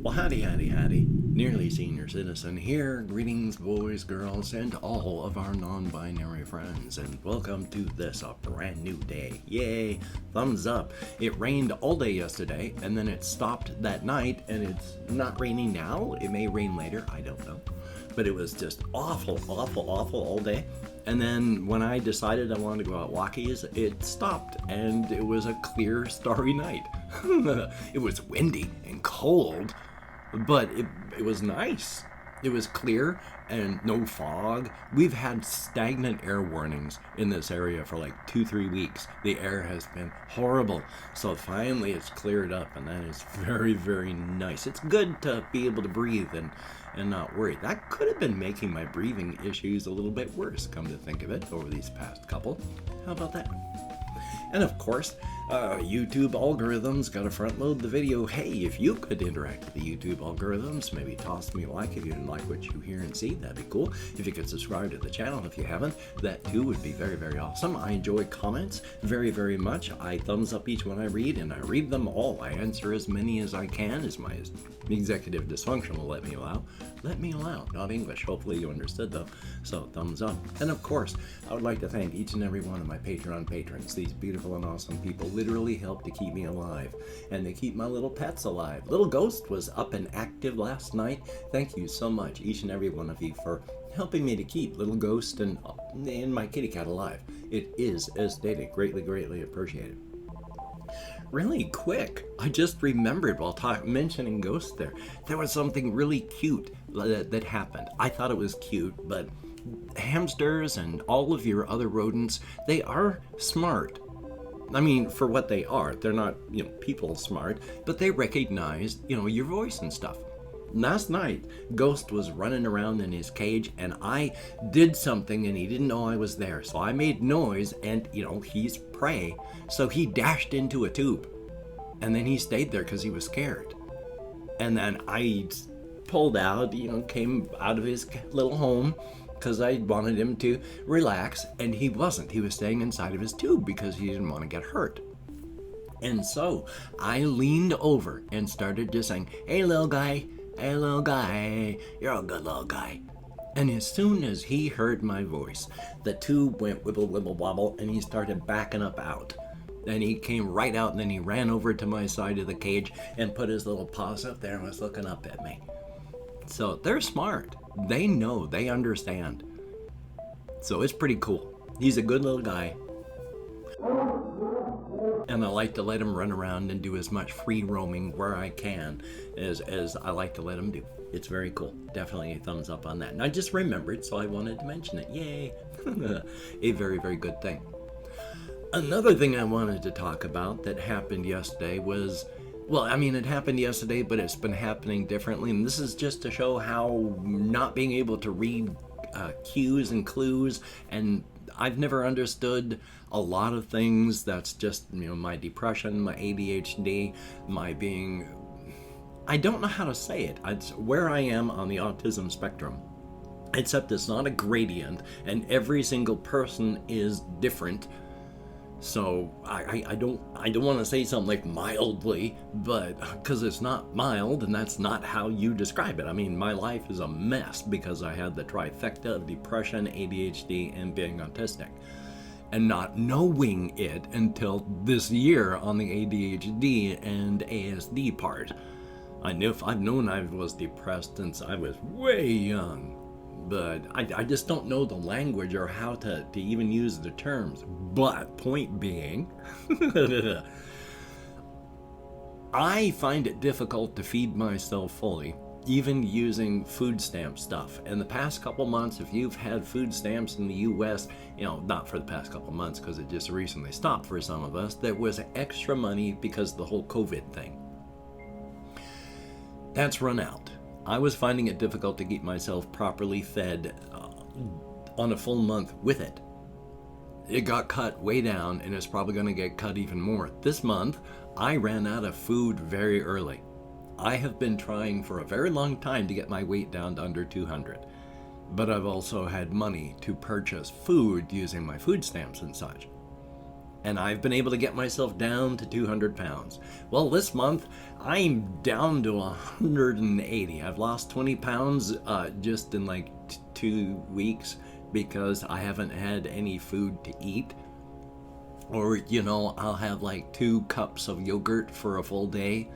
Well, howdy. Nearly Senior Citizen here. Greetings, boys, girls, and all of our non-binary friends, and welcome to this, a brand new day. Yay! Thumbs up. It rained all day yesterday, and then it stopped that night, and it's not raining now. It may rain later. I don't know. But it was just awful all day. And then when I decided I wanted to go out walkies, it stopped, and it was a clear, starry night. It was windy and cold, but it was nice. It was clear and no fog. We've had stagnant air warnings in this area for like 2-3 weeks. The air has been horrible. So finally it's cleared up, and that is very, very nice. It's good to be able to breathe and not worry. That could have been making my breathing issues a little bit worse, come to think of it, over these past couple. How about that? And of course, YouTube algorithms got to front load the video. Hey, if you could interact with the YouTube algorithms, maybe toss me a like if you didn't like what you hear and see. That'd be cool. If you could subscribe to the channel if you haven't, that too would be very, very awesome. I enjoy comments very, very much. I thumbs up each one I read, and I read them all. I answer as many as I can, as my executive dysfunction will let me allow. Let me allow, not English. Hopefully you understood though. So thumbs up. And of course, I would like to thank each and every one of my Patreon patrons. These beautiful and awesome people literally help to keep me alive, and they keep my little pets alive. Little Ghost was up and active last night. Thank you so much, each and every one of you, for helping me to keep Little Ghost and my kitty cat alive. It is, as stated, greatly appreciated. Really quick, I just remembered while mentioning Ghost there was something really cute that happened. I thought it was cute, but hamsters and all of your other rodents, they are smart. I mean, for what they are. They're not, people smart, but they recognize, your voice and stuff. Last night, Ghost was running around in his cage, and I did something, and he didn't know I was there. So I made noise, and, he's prey. So he dashed into a tube, and then he stayed there because he was scared. And then I pulled out, came out of his little home, because I wanted him to relax, and he wasn't. He was staying inside of his tube because he didn't want to get hurt. And so I leaned over and started just saying, hey little guy, you're a good little guy. And as soon as he heard my voice, the tube went wibble wibble wobble, and he started backing up out. And he came right out, and then he ran over to my side of the cage and put his little paws up there and was looking up at me. So they're smart. They know, they understand. So it's pretty cool. He's a good little guy. And I like to let him run around and do as much free roaming where I can as I like to let him do. It's very cool. Definitely a thumbs up on that. And I just remembered, so I wanted to mention it. Yay! A very, very good thing. Another thing I wanted to talk about that happened yesterday was, it happened yesterday, but it's been happening differently. And this is just to show how not being able to read cues and clues, and I've never understood a lot of things. That's just, my depression, my ADHD, I don't know how to say it. It's where I am on the autism spectrum. Except it's not a gradient, and every single person is different. So I don't want to say something like mildly, but because it's not mild, and that's not how you describe it. I mean, my life is a mess because I had the trifecta of depression, ADHD, and being autistic, and not knowing it until this year on the ADHD and ASD part. I've known I was depressed since I was way young. But I just don't know the language or how to even use the terms. But point being, I find it difficult to feed myself fully, even using food stamp stuff. And the past couple months, if you've had food stamps in the US, not for the past couple months because it just recently stopped for some of us, there was extra money because of the whole COVID thing. That's run out. I was finding it difficult to keep myself properly fed on a full month with it. It got cut way down, and it's probably going to get cut even more. This month, I ran out of food very early. I have been trying for a very long time to get my weight down to under 200. But I've also had money to purchase food using my food stamps and such. and I've been able to get myself down to 200 pounds. Well, this month, I'm down to 180. I've lost 20 pounds just in like 2 weeks because I haven't had any food to eat. Or, I'll have like 2 cups of yogurt for a full day,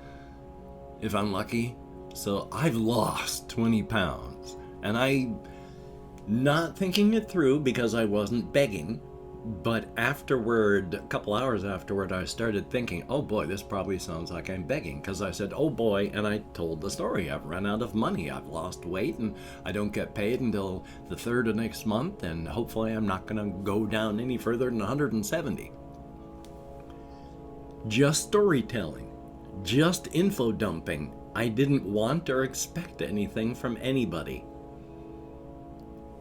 if I'm lucky. So I've lost 20 pounds. And I'm not thinking it through because I wasn't begging. But afterward, a couple hours afterward, I started thinking, oh boy, this probably sounds like I'm begging. Because I said, oh boy, and I told the story. I've run out of money. I've lost weight, and I don't get paid until the 3rd of next month. And hopefully I'm not going to go down any further than 170. Just storytelling. Just info dumping. I didn't want or expect anything from anybody.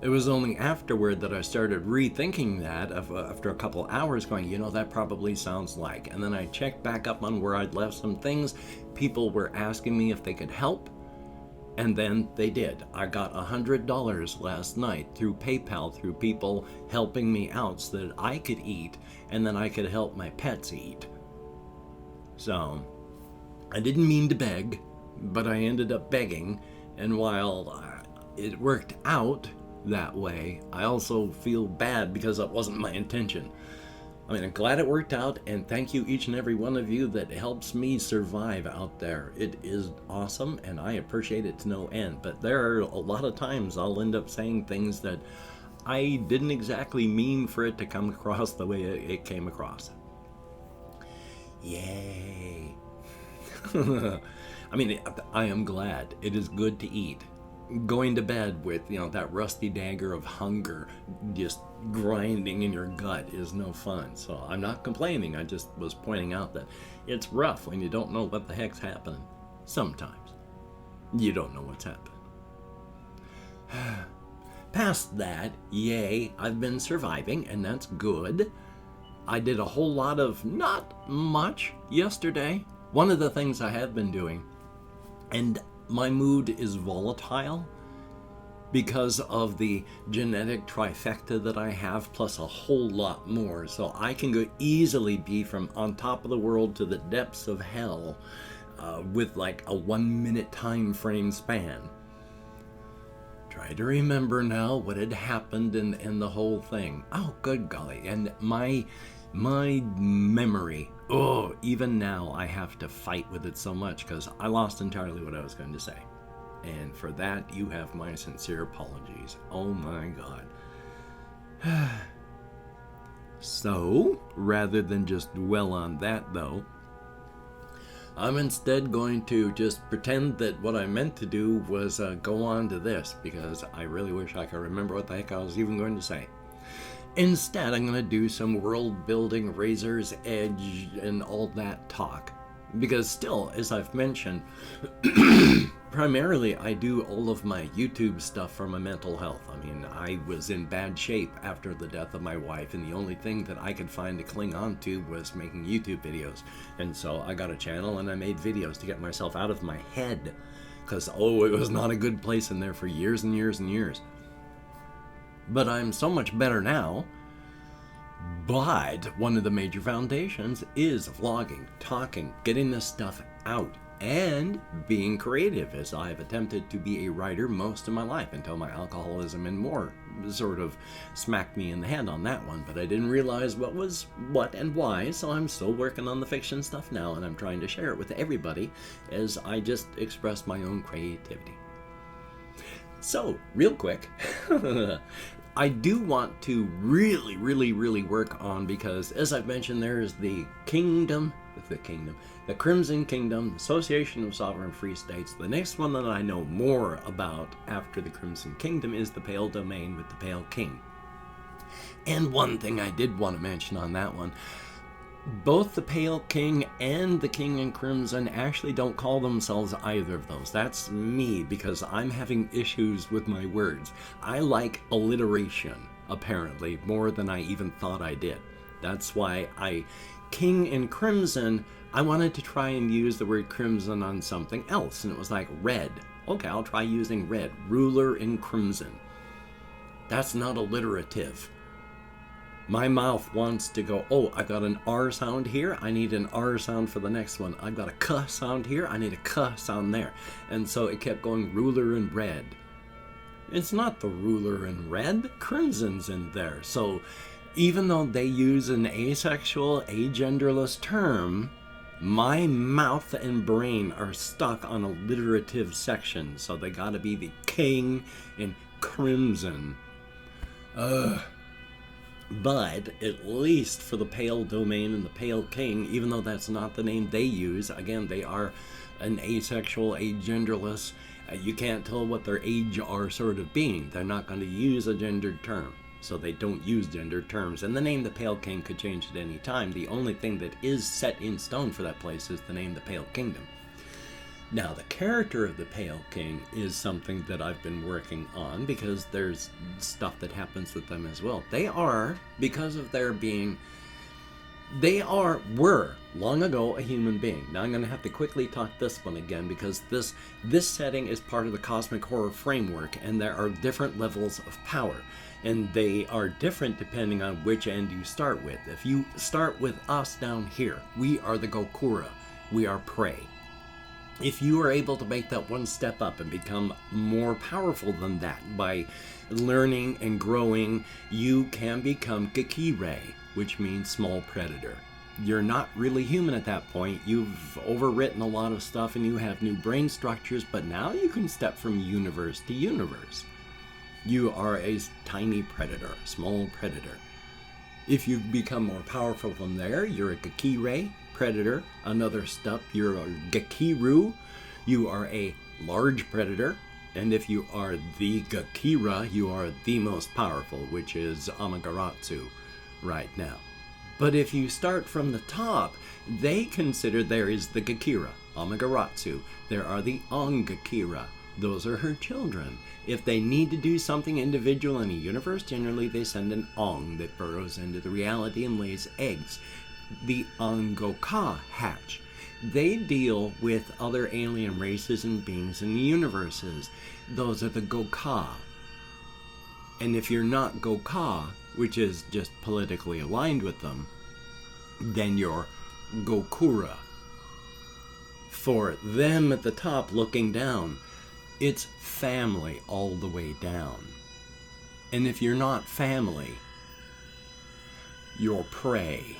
It was only afterward that I started rethinking that after a couple hours going, that probably sounds like. And then I checked back up on where I'd left some things. People were asking me if they could help. And then they did. I got $100 last night through PayPal, through people helping me out so that I could eat and then I could help my pets eat. So, I didn't mean to beg, but I ended up begging. And while it worked out that way, I also feel bad because that wasn't my intention. I mean, I'm glad it worked out, and thank you each and every one of you that helps me survive out there. It is awesome, and I appreciate it to no end. But there are a lot of times I'll end up saying things that I didn't exactly mean for it to come across the way it came across. Yay. I mean, I am glad. It is good to eat. Going to bed with, that rusty dagger of hunger just grinding in your gut is no fun. So I'm not complaining. I just was pointing out that it's rough when you don't know what the heck's happening. Sometimes you don't know what's happening. Past that, yay, I've been surviving, and that's good. I did a whole lot of not much yesterday. One of the things I have been doing, and my mood is volatile because of the genetic trifecta that I have, plus a whole lot more. So I can go easily be from on top of the world to the depths of hell with like a 1 minute time frame span. Try to remember now what had happened in the whole thing. Oh, good golly. And my memory, even now I have to fight with it so much because I lost entirely what I was going to say. And for that, you have my sincere apologies. Oh my God. So, rather than just dwell on that though, I'm instead going to just pretend that what I meant to do was go on to this, because I really wish I could remember what the heck I was even going to say. Instead, I'm going to do some world building, razor's edge, and all that talk. Because still, as I've mentioned, primarily I do all of my YouTube stuff for my mental health. I mean, I was in bad shape after the death of my wife, and the only thing that I could find to cling on to was making YouTube videos. And so I got a channel and I made videos to get myself out of my head. Because, it was not a good place in there for years and years and years. But I'm so much better now. But one of the major foundations is vlogging, talking, getting this stuff out, and being creative, as I've attempted to be a writer most of my life until my alcoholism and more sort of smacked me in the head on that one. But I didn't realize what was what and why, so I'm still working on the fiction stuff now, and I'm trying to share it with everybody as I just express my own creativity. So, real quick, I do want to really work on, because as I've mentioned, there's the Crimson Kingdom, Association of Sovereign Free States. The next one that I know more about after the Crimson Kingdom is the Pale Domain with the Pale King. And one thing I did want to mention on that one, both the Pale King and the King in Crimson actually don't call themselves either of those. That's me, because I'm having issues with my words. I like alliteration, apparently, more than I even thought I did. That's why King in Crimson, I wanted to try and use the word crimson on something else, and it was like red. Okay, I'll try using red. Ruler in Crimson. That's not alliterative. My mouth wants to go, oh, I've got an R sound here, I need an R sound for the next one. I've got a K sound here, I need a K sound there. And so it kept going ruler in red. It's not the ruler in red, crimson's in there. So even though they use an asexual, agenderless term, my mouth and brain are stuck on alliterative sections. So they gotta be the king and crimson. But at least for the Pale Domain and the Pale King, even though that's not the name they use, again, they are an asexual, agenderless, you can't tell what their age are sort of being. They're not going to use a gendered term, so they don't use gendered terms. And the name the Pale King could change at any time. The only thing that is set in stone for that place is the name the Pale Kingdom. Now, the character of the Pale King is something that I've been working on because there's stuff that happens with them as well. They are, because of their being, were long ago a human being. Now I'm going to have to quickly talk this one again because this setting is part of the cosmic horror framework, and there are different levels of power. And they are different depending on which end you start with. If you start with us down here, we are the Gokura. We are prey. If you are able to make that one step up and become more powerful than that by learning and growing, you can become Gekirei, which means small predator. You're not really human at that point. You've overwritten a lot of stuff and you have new brain structures, but now you can step from universe to universe. You are a tiny predator, a small predator. If you become more powerful from there, you're a Gekirei predator. Another step, you're a Gekiru. You are a large predator. And if you are the Gekira, you are the most powerful, which is Amaterasu right now. But if you start from the top, they consider there is the Gekira, Amaterasu. There are the Ongekira. Those are her children. If they need to do something individual in a universe, generally they send an Ong that burrows into the reality and lays eggs. The Ongoka hatch. They deal with other alien races and beings in the universes. Those are the Goka. And if you're not Goka, which is just politically aligned with them, then you're Gokura. For them at the top looking down, it's family all the way down. And if you're not family, you're prey.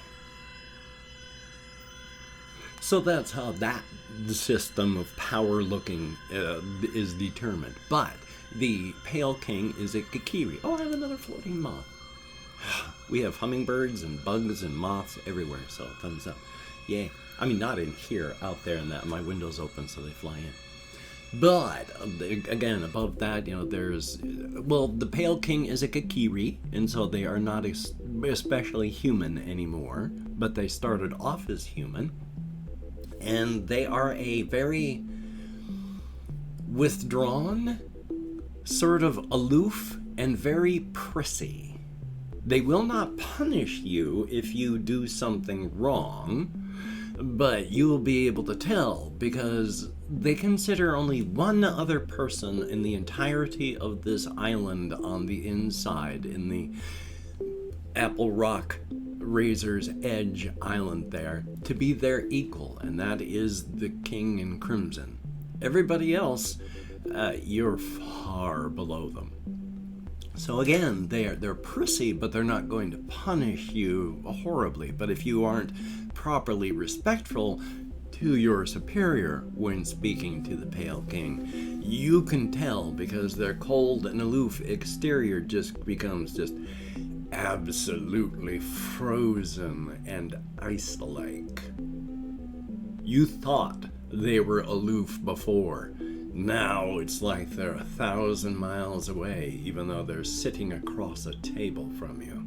So that's how that system of power looking is determined. But the Pale King is a Gekiri. Oh, I have another floating moth. We have hummingbirds and bugs and moths everywhere, so thumbs up. Yay. I mean, not in here, out there in that. My window's open, so they fly in. But, again, above that, there's... Well, the Pale King is a Gekiri, and so they are not especially human anymore. But they started off as human. And they are a very withdrawn, sort of aloof, and very prissy. They will not punish you if you do something wrong, but you will be able to tell because they consider only one other person in the entirety of this island on the inside, in the Apple Rock Razor's Edge Island there, to be their equal, and that is the King in Crimson. Everybody else, you're far below them. So again, they're prissy, but they're not going to punish you horribly. But if you aren't properly respectful to your superior when speaking to the Pale King, you can tell because their cold and aloof exterior just becomes just absolutely frozen and ice-like. You thought they were aloof before. Now it's like they're 1,000 miles away, even though they're sitting across a table from you.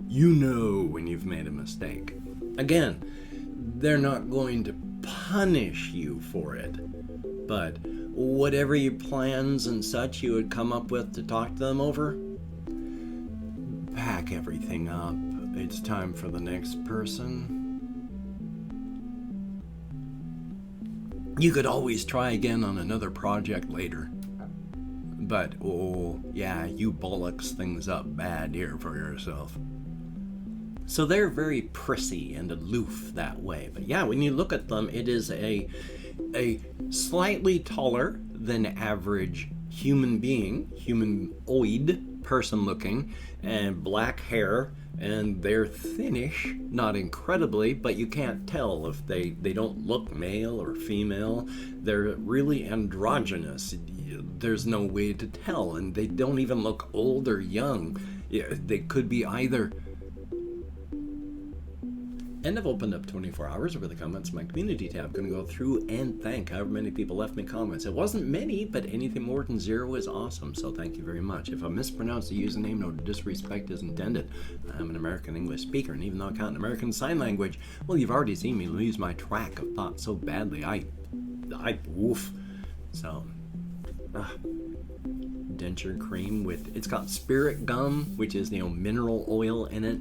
You know when you've made a mistake. Again, they're not going to punish you for it, but whatever your plans and such you would come up with to talk to them over, pack everything up. It's time for the next person. You could always try again on another project later. But, oh, yeah, you bollocks things up bad here for yourself. So they're very prissy and aloof that way. But yeah, when you look at them, it is a slightly taller than average human being, humanoid person looking, and black hair, and they're thinnish, not incredibly, but you can't tell if they don't look male or female. They're really androgynous. There's no way to tell, and they don't even look old or young. They could be either. And I've opened up 24 hours over the comments in my community tab. Going to go through and thank however many people left me comments. It wasn't many, but anything more than 0 is awesome, so thank you very much. If I mispronounce the username, no disrespect is intended. I'm an American English speaker, and even though I can't American Sign Language, well, you've already seen me lose my track of thought so badly. I woof. So, denture cream with, it's got spirit gum, which is, mineral oil in it.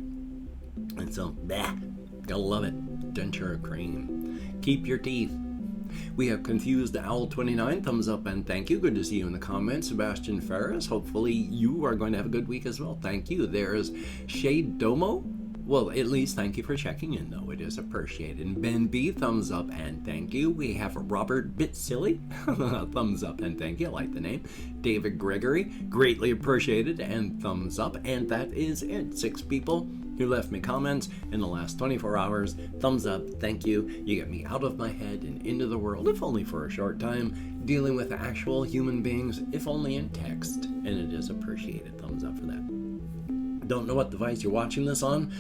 And so, gotta love it. Denture cream. Keep your teeth. We have Confused Owl 29, thumbs up and thank you. Good to see you in the comments. Sebastian Ferris, hopefully you are going to have a good week as well. Thank you. There's Shade Domo. Well, at least thank you for checking in, though. It is appreciated. Ben B, thumbs up and thank you. We have Robert Bitsilly, thumbs up and thank you. I like the name. David Gregory, greatly appreciated and thumbs up. And that is it. 6 people who left me comments in the last 24 hours. Thumbs up, thank you. You get me out of my head and into the world, if only for a short time, dealing with actual human beings, if only in text. And it is appreciated. Thumbs up for that. Don't know what device you're watching this on,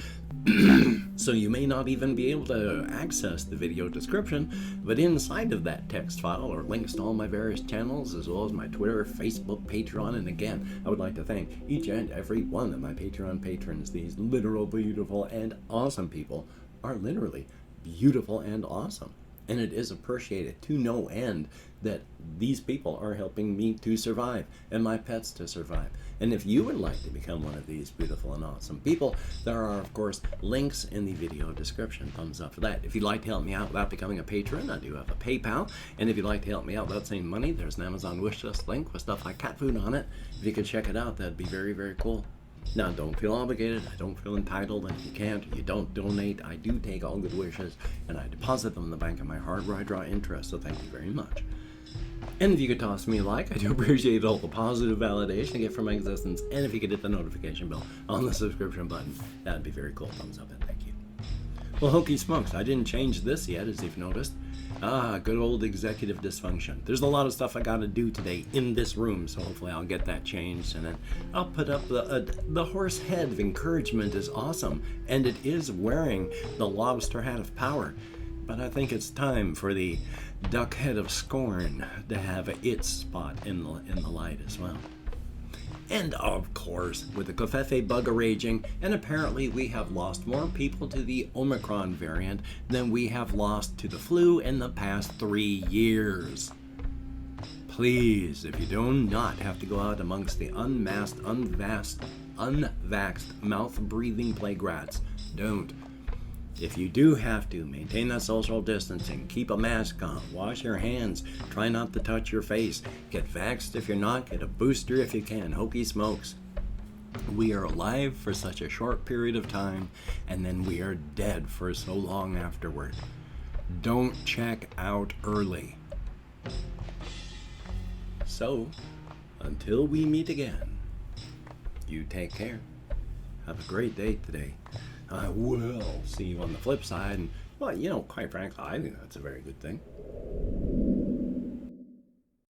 so you may not even be able to access the video description, but inside of that text file are links to all my various channels, as well as my Twitter, Facebook, Patreon, and again, I would like to thank each and every one of my Patreon patrons. These literal, beautiful, and awesome people are literally beautiful and awesome. And it is appreciated to no end that these people are helping me to survive and my pets to survive. And if you would like to become one of these beautiful and awesome people, there are, of course, links in the video description. Thumbs up for that. If you'd like to help me out without becoming a patron, I do have a PayPal. And if you'd like to help me out without saving money, there's an Amazon wishlist link with stuff like cat food on it. If you could check it out, that'd be very, very cool. Now, don't feel obligated. I don't feel entitled. And if you can't, you don't donate. I do take all good wishes, and I deposit them in the bank of my heart where I draw interest, so thank you very much. And if you could toss me a like, I do appreciate all the positive validation I get from my existence. And if you could hit the notification bell on the subscription button, that'd be very cool. Thumbs up and thank you. Well, hokey smokes, I didn't change this yet, as you've noticed. Good old executive dysfunction. There's a lot of stuff I gotta do today in this room, so hopefully I'll get that changed, and then I'll put up the horse head of encouragement is awesome, and it is wearing the lobster hat of power. But I think it's time for the duck head of scorn to have its spot in the light as well. And of course, with the Covfefe bug raging, and apparently we have lost more people to the Omicron variant than we have lost to the flu in the past 3 years. Please, if you do not have to go out amongst the unmasked, unvaxxed, mouth-breathing plague rats, don't. If you do have to, maintain that social distancing, keep a mask on, wash your hands, try not to touch your face, get vaxxed if you're not, get a booster if you can, hokey smokes. We are alive for such a short period of time, and then we are dead for so long afterward. Don't check out early. So, until we meet again, you take care. Have a great day today. I will see you on the flip side, and, well, quite frankly, I think that's a very good thing.